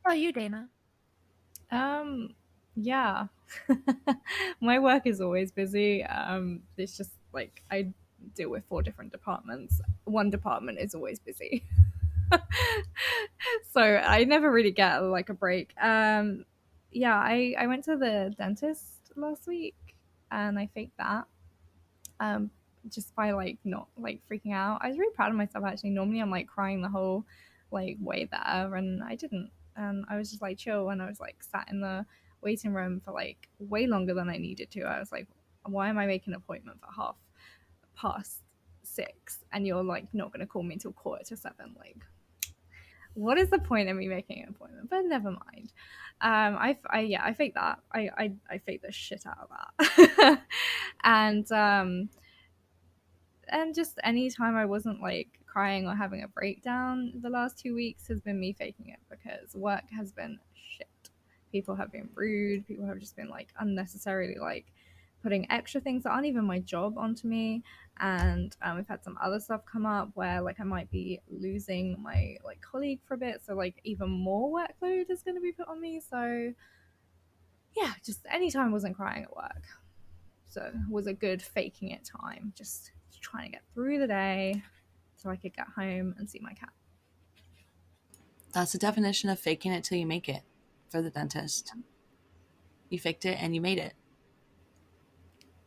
How about you, Dana? Um, yeah. My work is always busy. It's just like I deal with 4 different departments. One department is always busy. So I never really get like a break. Yeah, I went to the dentist last week and I faked that. Um, just by like not like freaking out. I was really proud of myself actually. Normally I'm like crying the whole like way there and I didn't. And I was just like chill and I was like sat in the waiting room for like way longer than I needed to. I was like, why am I making an appointment for 6:30 and you're like not gonna call me until 7:15? Like what is the point of me making an appointment? But never mind. I faked that. I faked the shit out of that. And just anytime I wasn't like crying or having a breakdown the last 2 weeks has been me faking it because work has been shit. People have been rude. People have just been like unnecessarily like putting extra things that aren't even my job onto me. And we've had some other stuff come up where like I might be losing my like colleague for a bit. So like even more workload is going to be put on me. So yeah, just anytime I wasn't crying at work. So it was a good faking it time, just trying to get through the day so I could get home and see my cat. That's the definition of faking it till you make it for the dentist. You faked it and you made it.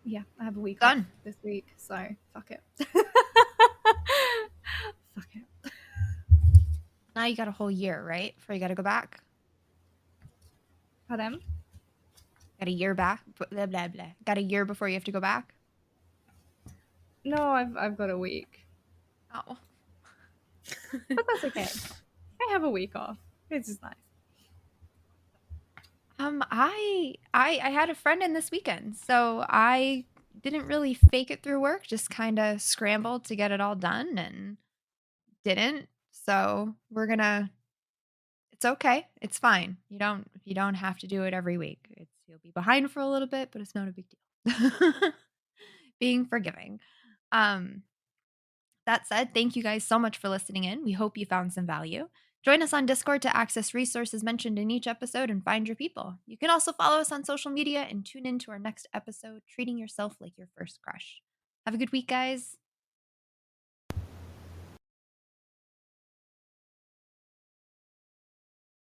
Yeah, I have a week Done. off this week, so fuck it. Fuck it. Now you got a whole year, right? Before you got to go back. Pardon? Got a year back. Blah, blah, blah. Got a year before you have to go back? No, I've got a week, Oh. but that's okay. I have a week off. It's just nice. I had a friend in this weekend, so I didn't really fake it through work, just kind of scrambled to get it all done and didn't. So it's okay. It's fine. You don't have to do it every week. You'll be behind for a little bit, but it's not a big deal. Being forgiving. Um That said, thank you guys so much for listening in. We hope you found some value. Join us on Discord to access resources mentioned in each episode and find your people. You can also follow us on social media and tune in to our next episode, Treating Yourself Like Your First Crush. Have a good week, guys.